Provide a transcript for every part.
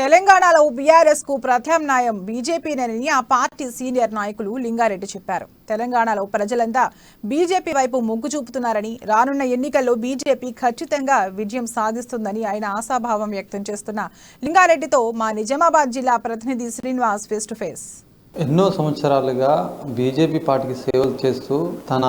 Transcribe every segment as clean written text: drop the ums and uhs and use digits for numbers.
తెలంగాణలో బీఆర్ఎస్ కు ప్రత్యామ్నాయం బీజేపీనని ఆ పార్టీ సీనియర్ నాయకులు లింగారెడ్డి చెప్పారు. తెలంగాణలో ప్రజలంతా బీజేపీ వైపు మొగ్గు చూపుతున్నారని, రానున్న ఎన్నికల్లో బీజేపీ ఖచ్చితంగా విజయం సాధిస్తుందని ఆయన ఆశాభావం వ్యక్తం చేస్తున్న లింగారెడ్డితో మా నిజామాబాద్ జిల్లా ప్రతినిధి శ్రీనివాస్ ఫేస్ టు ఫేస్. ఎన్నో సంవత్సరాలుగా బీజేపీ పార్టీకి సేవలు చేస్తూ తన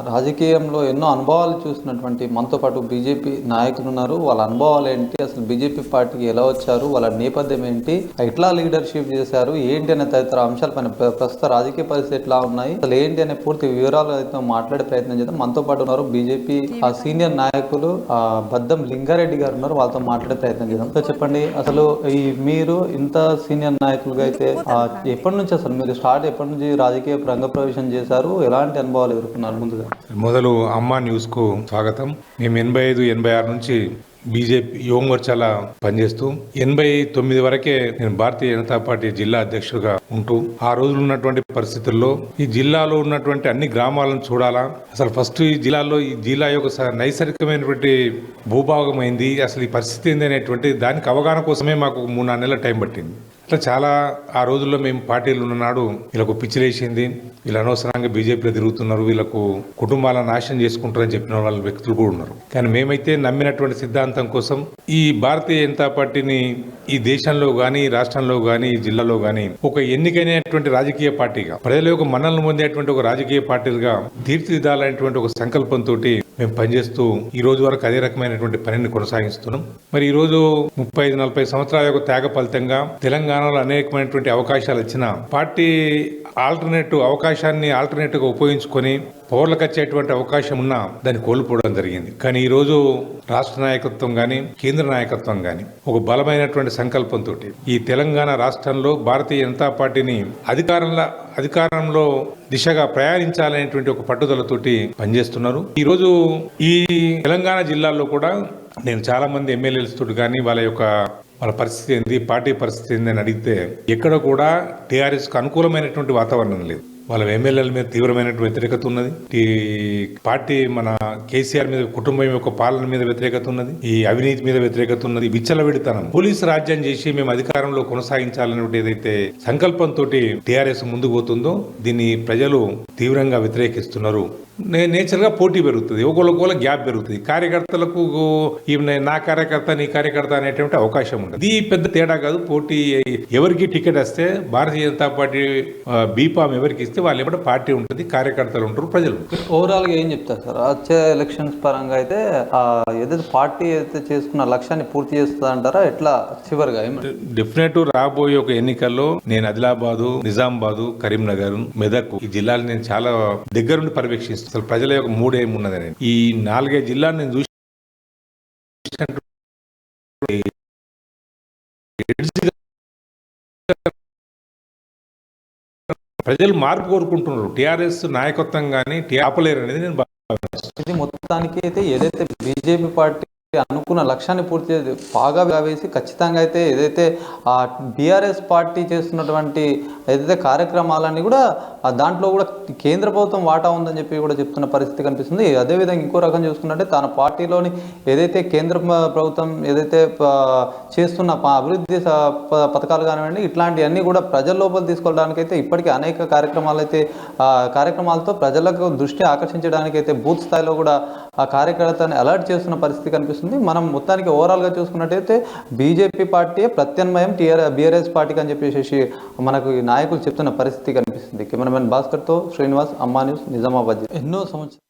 రాజకీయంలో ఎన్నో అనుభవాలు చూసినటువంటి మనతో పాటు బీజేపీ నాయకులు ఉన్నారు. వాళ్ళ అనుభవాలు ఏంటి, అసలు బీజేపీ పార్టీకి ఎలా వచ్చారు, వాళ్ళ నేపథ్యం ఏంటి, ఎట్లా లీడర్షిప్ చేశారు, ఏంటి అనే తదితర అంశాలపైన ప్రస్తుత రాజకీయ పరిస్థితి ఎట్లా ఉన్నాయి, అసలు ఏంటి అనే పూర్తి వివరాలు అయితే మాట్లాడే ప్రయత్నం చేద్దాం. మనతో పాటు ఉన్నారు బీజేపీ సీనియర్ నాయకులు బద్దం లింగారెడ్డి గారు ఉన్నారు. వాళ్ళతో మాట్లాడే ప్రయత్నం చేద్దాం. సో చెప్పండి, అసలు మీరు ఇంత సీనియర్ నాయకులుగా అయితే ఎప్పటి నుంచి అసలు మీరు ఎప్పటి నుంచి రాజకీయ రంగ ప్రవేశం చేశారు, ఎలాంటి అనుభవాలు ఎదుర్కొన్నారు? మొదలు అమ్మా న్యూస్ కు స్వాగతం. మేము 85-86 నుంచి బీజేపీ యువ మోర్చాలా పనిచేస్తూ 89 వరకే నేను భారతీయ జనతా పార్టీ జిల్లా అధ్యక్షుడిగా ఉంటూ ఆ రోజులు ఉన్నటువంటి పరిస్థితుల్లో ఈ జిల్లాలో ఉన్నటువంటి అన్ని గ్రామాలను చూడాలా, అసలు ఫస్ట్ ఈ జిల్లా యొక్క నైసర్గికమైనటువంటి భూభాగం అయింది, అసలు ఈ పరిస్థితి ఏంది అనేటువంటి దానికి అవగాహన కోసమే మాకు 3-4 నెలల టైం పట్టింది. అట్లా చాలా ఆ రోజుల్లో మేము పార్టీలు ఉన్ననాడు వీళ్ళకు పిచ్చిలేసింది, వీళ్ళు అనవసరంగా బీజేపీలో తిరుగుతున్నారు, వీళ్ళకు కుటుంబాలను నాశనం చేసుకుంటారని చెప్పిన వాళ్ళ వ్యక్తులు కూడా ఉన్నారు. కానీ మేమైతే నమ్మినటువంటి సిద్ధాంతం కోసం ఈ భారతీయ జనతా పార్టీని ఈ దేశంలో గాని, రాష్ట్రంలో గాని, ఈ జిల్లాలో గాని ఒక ఎన్నికైనటువంటి రాజకీయ పార్టీగా, ప్రజల యొక్క మన్నలను పొందేటువంటి ఒక రాజకీయ పార్టీలుగా తీర్చిదిద్దాలనేటువంటి ఒక సంకల్పంతో మేము పనిచేస్తూ ఈ రోజు వరకు అదే రకమైనటువంటి పనిని కొనసాగిస్తున్నాం. మరి ఈ రోజు 35-40 సంవత్సరాల యొక్క త్యాగ ఫలితంగా తెలంగాణలో అనేకమైనటువంటి అవకాశాలు వచ్చిన పార్టీ ఆల్టర్నేటివ్ గా ఉపయోగించుకొని పౌరులకు వచ్చేటువంటి అవకాశం ఉన్నా దాన్ని కోల్పోవడం జరిగింది. కానీ ఈ రోజు రాష్ట్ర నాయకత్వం గాని, కేంద్ర నాయకత్వం గాని ఒక బలమైనటువంటి సంకల్పంతో ఈ తెలంగాణ రాష్ట్రంలో భారతీయ జనతా పార్టీని అధికారంలో దిశగా ప్రయాణించాలనేటువంటి ఒక పట్టుదలతోటి పనిచేస్తున్నారు. ఈ రోజు ఈ తెలంగాణ జిల్లాల్లో కూడా నేను చాలా మంది ఎమ్మెల్యేలతో కానీ వాళ్ళ పరిస్థితి ఏంది, పార్టీ పరిస్థితి ఏంది అని అడిగితే ఎక్కడ కూడా టీఆర్ఎస్ కు అనుకూలమైనటువంటి వాతావరణం లేదు. వాళ్ళ ఎమ్మెల్యేల మీద తీవ్రమైనటువంటి వ్యతిరేకత ఉన్నది. ఈ పార్టీ మన కేసీఆర్ మీద, కుటుంబం యొక్క పాలన మీద వ్యతిరేకత ఉన్నది. ఈ అవినీతి మీద వ్యతిరేకత ఉన్నది. విచ్చలవిడితనం, పోలీసు రాజ్యం చేసి మేము అధికారంలో కొనసాగించాలనే ఏదైతే సంకల్పంతో టీఆర్ఎస్ ముందుకు పోతుందో దీన్ని ప్రజలు తీవ్రంగా వ్యతిరేకిస్తున్నారు. నేచర్ గా పోటీ పెరుగుతుంది, ఒకళ్ళ గ్యాప్ పెరుగుతుంది. కార్యకర్తలకు నా కార్యకర్త నీ కార్యకర్త అనేటువంటి అవకాశం ఉంటుంది. ఇది పెద్ద తేడా కాదు. పోటీ ఎవరికి టికెట్ వస్తే భారతీయ జనతా పార్టీ బీఫామ్ ఎవరికి ఇస్తే వాళ్ళు ఎప్పుడు పార్టీ ఉంటుంది, కార్యకర్తలు ఉంటారు, ప్రజలు. ఓవరాల్ గా ఏం చెప్తారు సార్? వచ్చే ఎలక్షన్స్ పరంగా అయితే ఏదైతే పార్టీ అయితే చేసుకున్న లక్ష్యాన్ని పూర్తి చేస్తుంది అంటారా? ఎట్లా చివరిగా డెఫినెట్ రాబోయే ఒక ఎన్నికల్లో నేను ఆదిలాబాదు, నిజామాబాదు, కరీంనగర్, మెదక్ ఈ జిల్లాలు నేను చాలా దగ్గరుండి పర్యవేక్షిస్తాను. అసలు ప్రజల యొక్క మూడు ఏమున్నదని ఈ 4 జిల్లాలు నేను చూసి ప్రజలు మార్పు కోరుకుంటున్నారు. టీఆర్ఎస్ నాయకత్వం కానీ ఆపలేరు అనేది నేను భావిస్తున్నాను. మొత్తానికి అయితే ఏదైతే బీజేపీ పార్టీ అనుకున్న లక్ష్యాన్ని పూర్తి బాగా వేసి ఖచ్చితంగా అయితే ఏదైతే ఆ బీఆర్ఎస్ పార్టీ చేస్తున్నటువంటి ఏదైతే కార్యక్రమాలన్నీ కూడా దాంట్లో కూడా కేంద్ర ప్రభుత్వం వాటా ఉందని చెప్పి కూడా చెప్తున్న పరిస్థితి కనిపిస్తుంది. అదేవిధంగా ఇంకో రకం చూసుకున్నట్టే తన పార్టీలోని ఏదైతే కేంద్ర ప్రభుత్వం ఏదైతే చేస్తున్న అభివృద్ధి పథకాలు కానివ్వండి, ఇట్లాంటివన్నీ కూడా ప్రజల లోపల తీసుకోవడానికి అయితే ఇప్పటికీ అనేక కార్యక్రమాలతో ప్రజలకు దృష్టి ఆకర్షించడానికి అయితే బూత్ స్థాయిలో కూడా ఆ కార్యకర్తని అలర్ట్ చేస్తున్న పరిస్థితి కనిపిస్తుంది. మనం మొత్తానికి ఓవరాల్గా చూసుకున్నట్టయితే బీజేపీ పార్టీ ప్రత్యామ్నాయం బీఆర్ఎస్ పార్టీకి అని చెప్పేసి మనకు నాయకులు చెప్తున్న పరిస్థితి కనిపిస్తుంది. కెమెరామెన్ భాస్కర్తో శ్రీనివాస్, అమ్మా న్యూస్, నిజామాబాద్. ఎన్నో సంవత్సరాలు